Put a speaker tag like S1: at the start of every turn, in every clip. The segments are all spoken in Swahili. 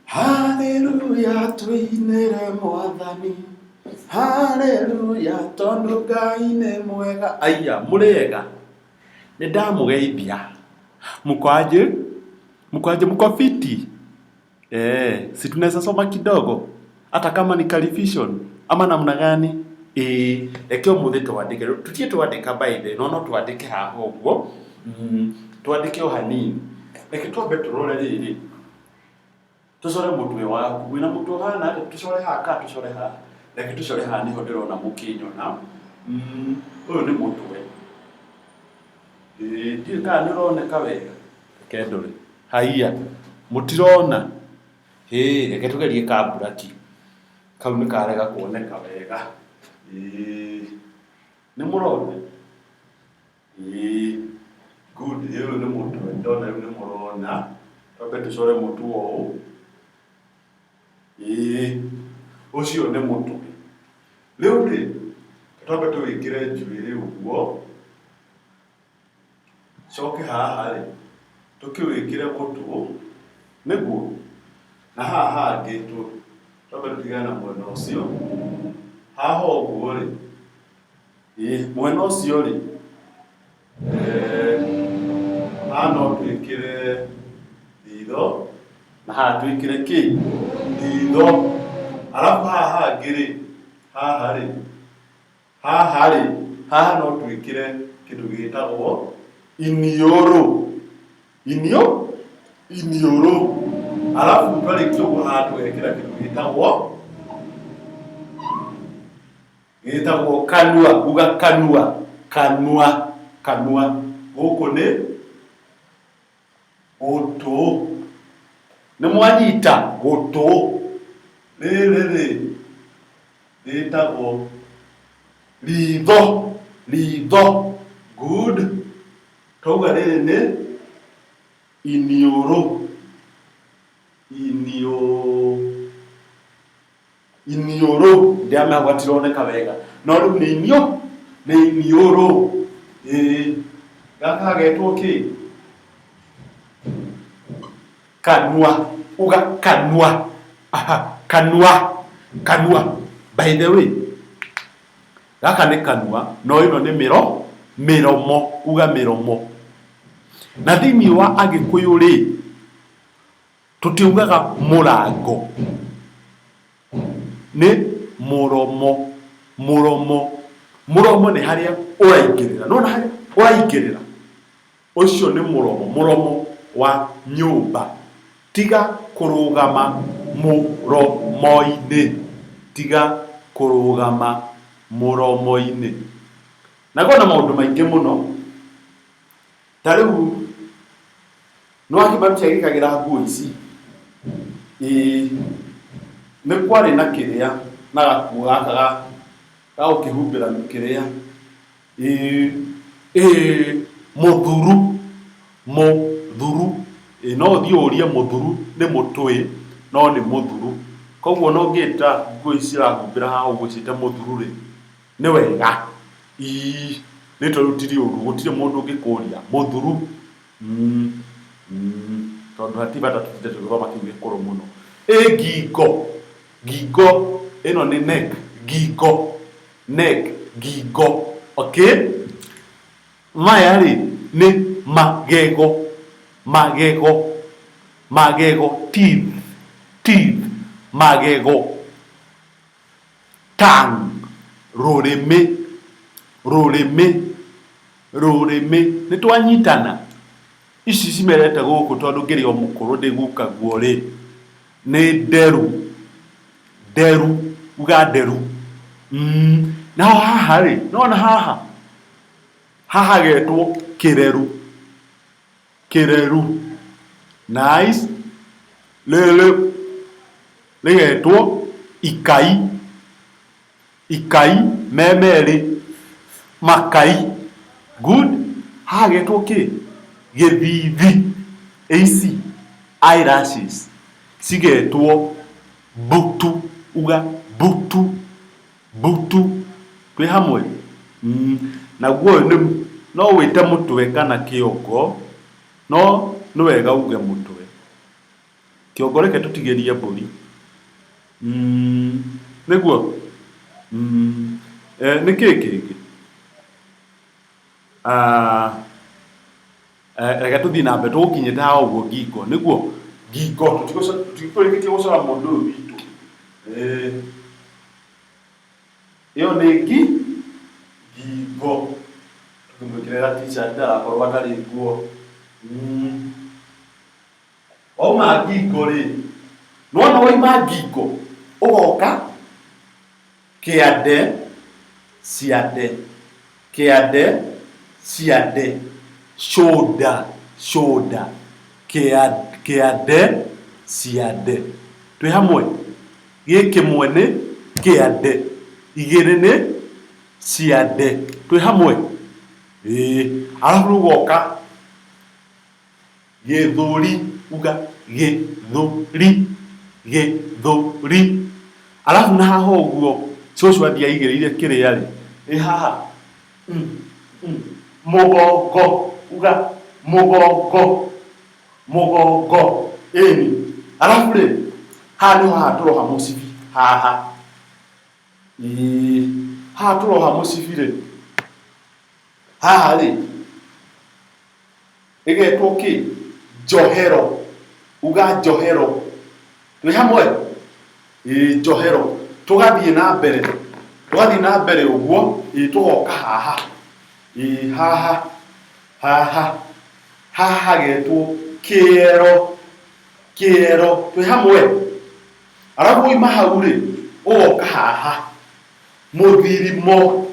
S1: Hallelujah, tuinere mwathani. Hallelujah, tondu Ngai ni mwega. Aya, murega. Nidamugeithia. Mkwaje mko fiti? Si tunaweza soma kidogo hata kama ni television ama namna gani? Rekio muthi twandike. Tutie twandika baithe, no twandike haha uguo. Twandike o hanini. Reke twambe turore riri. Tucore mutwe waku, wina mutwe hana, tucore haka, tucore ha. Reke tucore ha niho ndirona mukinyona. Uyu ni mutwe. Ndiye kana nironeka wega. Reke ndore. Haiya. Mutirona. Reke tugerie kamburaki. Kau ni karega kuoneka wega. Ni murone. Good. Uyu ni mutwe. Ndona uyu ni murona. Twambe tucore mutwe ũũ. Ucio nĩ mũtwe. Rĩu rĩ, twambe tũwĩkĩre njuĩrĩ ũguo. Coke haha rĩ, tũkĩwĩkĩre mũtũ nĩguo. Na haha hangĩ twambe tũtigane na mwena ũcio. Haha ũguo rĩ, mwena ũcio rĩ, haha no twĩkĩre thitho. Na haha twĩkĩre kĩ? Thitho. Alafu haha hangĩ rĩ, haha no twĩkĩre kĩndũ gĩtagwo iniũrũ. Iniũrũ. Alafu twarĩkia ũguo haha tũgekĩra kĩndũ gĩtagwo kanua. Uga kanua. Kanua. Gũkũ nĩ gũtũ. Nĩ mwanyita gũtũ. Rĩrĩ rĩtagwo ritho. Good. Twauga rĩrĩ nĩ iniũrũ. Iniũrũ. Ndiamenya gatironeka wega. No rĩu nĩ iniũrũ. Gaka getwo kĩ? Kanua. Uga kanua. Kanua. By the way, gaka nĩ kanua, no ĩno nĩ mĩromo. Uga mĩromo. Na thĩinĩ wa Agĩkũyũ rĩ, tũtiugaga mũrango. Nĩ mũromo. Mũromo nĩ harĩa ũraingĩrĩra. No na harĩa ũraingĩrĩra, ũcio nĩ mũromo. Mũromo wa nyũmba. Tiga kũrũgama mũromo-inĩ. Nago na maũndũ maingĩ mũno. Ta rĩu no akĩmaruta gĩkagĩra nguo ici. Nĩ kwarĩ na kĩrĩa na gakuo gaka ga gũkĩhumbĩra kĩrĩa. Mũthuru. No ũthiĩ ũrie mũthuru nĩ mũtwe, no nĩ mũthuru. Koguo no ngĩta nguo ici cirahumbĩra haha ũguo ciĩte mũthuru rĩ, nĩ wega. Nĩ tũrutire ũru, gũtirĩ mũndũ ũngĩkũria mũthuru. Tondũ hatibata tũtinde tũgĩthoma kĩu gĩkũrũ mũno. Ngingo. Ĩno nĩ neck. Ngingo. Okay? Maya rĩ nĩ magego. Teeth. Magego. Tongue. Rũrĩmĩ. Nĩ twanyitana. Ici cimerete gũkũ tondũ ngĩrĩ o mũkũrũ ndĩgukaguo rĩ. Nĩ nderu. Uga nderu. Nao haha rĩ, nona haha getwo kĩreru. Nice. Rĩrĩ rĩgetwo ikai. Memerĩ. Makai. Good. Haha getwo kĩ? Gĩthithi. AC. Eyelashes. Cigetwo butu. Uga butu. Twĩ hamwe. Naguo no wĩte mũtwe kana kĩongo. No nĩ wega uge mũtwe. kĩongo reke tũtigĩrie mbũri. Nĩguo nĩ kĩĩ kĩngĩ? Reke tũthiĩ na mbere tũgũkinyĩte haha ũguo ngingo, nĩguo ngingo tũtikũrĩkĩtie gũcora mũndũ ũyũ witũ. Ĩyo nĩ ngingo, tũkĩmwĩkĩrĩra t-shirt ndagakorwo atarĩ nguo. Wauma ngingo rĩ, nĩwona wauma ngingo ũgoka kĩande ciande, kĩande ciande, shoulder shoulder, kĩande ciande. Twĩ hamwe? Gĩkĩ kĩmwe nĩ kĩande, igĩrĩ nĩ ciande. Twĩ hamwe? Arabu ũgoka gĩthũri, uga gĩthũri, gĩthũri. Arabu na haha ũguo cũcũ athiĩ aigĩrĩire kĩrĩa rĩ, haha mũgongo, uga mũgongo, mũgongo. Arabu rĩ, haha nĩho haha tũroha mũcibi, haha haha tũroha mũcibi rĩ, haha rĩ ĩgetwo kĩ? Njohero, uga njohero. Twĩ hamwe? Njohero. Tũgathiĩ na mbere ũguo, tũgoka haha, haha haha haha hagetwo kĩero, kĩero. Twĩ hamwe? Arabu wauma hau rĩ, ũgoka haha mũthirimo.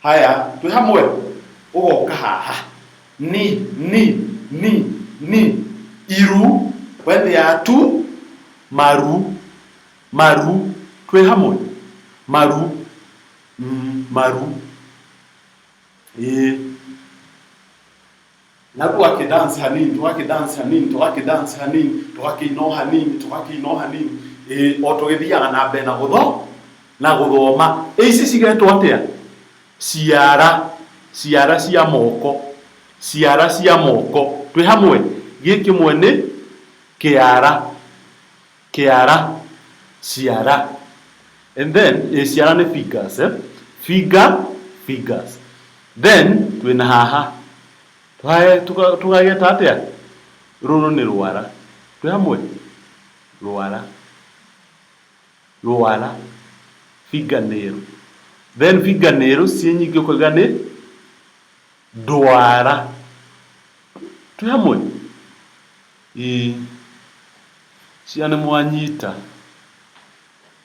S1: Haya, twĩ hamwe? Ũgoka haha ni iru, when they are two, maru, maru. Twĩ hamwe? Maru, maru. Na tũgakĩdance hanini, tũgakĩdance hanini, tũgakĩdance hanini, tũgakĩinwo hanini, tũgakĩinwo hanini, o tũgĩthiaga na mbere na gũthoma. Ici cigetwo atĩa? Ciara, ciara cia moko, ciara cia moko. Twĩ hamwe? Gĩkĩ kĩmwe nĩ kĩara, kĩara, ciara. And then ciara nĩ fingers, fingers. Then twĩna haha tũgageta atĩa? Rũrũ nĩ rwara. Twĩ hamwe? Rwara, rwara, fingernail. Then fingernail ciĩ nyingĩ ũkauga nĩ ndwara. Twĩ hamwe? Ciana mwanyita.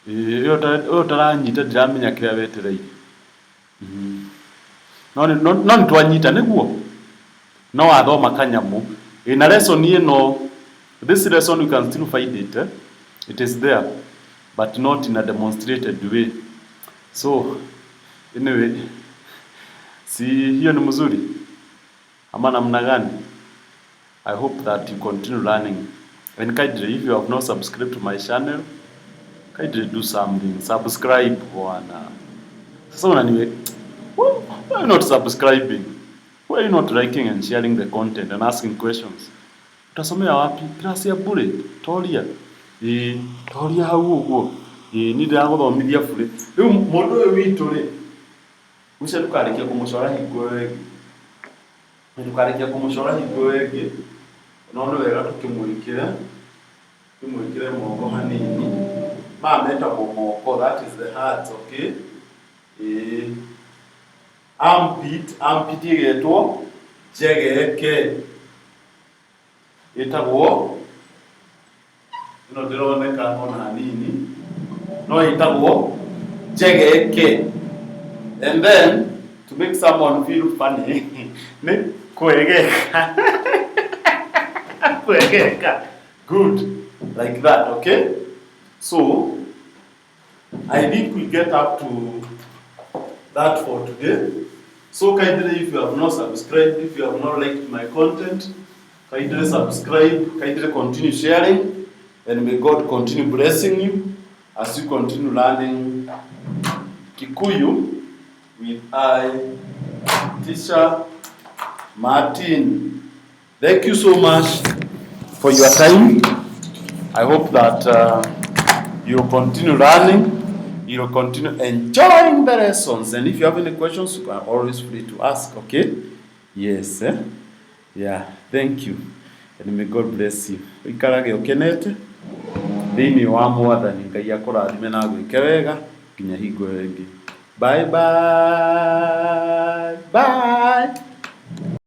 S1: Ũyũ taranyita ndiramenya kĩrĩa wetereire. No nĩtwanyita nĩguo? No wathoma kanyamũ. Na lesson ĩno, this lesson you can still find it. It is there, but not in a demonstrated way. So anyway, si hiyo ni mzuri ama namna gani? I hope that you continue learning. And kindly, if you have not subscribed to my channel, kindly do something. Subscribe bwana. Sasa unaniwe, why are you not subscribing? Why are you not liking and sharing the content and asking questions? Utasomea wapi? Class ya bure. Toria. Toria hau uguo. Ni ndĩragũthomithia bure. Rĩu mũndũ ũyũ witũ rĩ, uce ndũkarĩkia kũmũcora hingo ĩngĩ. Ndũkarĩkia kũmũcora hingo ĩngĩ. No nĩ wega tũkĩmwĩkĩre moko hanini. Metagwo moko, that is the heart, okay? Armpit ĩgetwo njegeke. Ĩtagwo, ĩno ndĩroneka ona hanini, no ĩtagwo njegeke. And then to make someone feel funny, nĩ kwegeka. Kwegeka. Good. Like that, okay? So I think we get up to that for today. So kindly, if you have not subscribed, if you have not liked my content, kindly subscribe, kindly continue sharing, and may God continue blessing you as you continue learning Kikuyu with teacher Martin. Thank you so much. for your time. I hope that you'll continue learning. You'll continue enjoying the lessons. And if you have any questions, you can always free to ask, okay? Yes. Yeah, thank you. And may God bless you. Ikarage ukenete. Thini wa mwathani Ngai akũrathime na gwĩke wega nginya hingo ĩngĩ. Bye bye. Bye.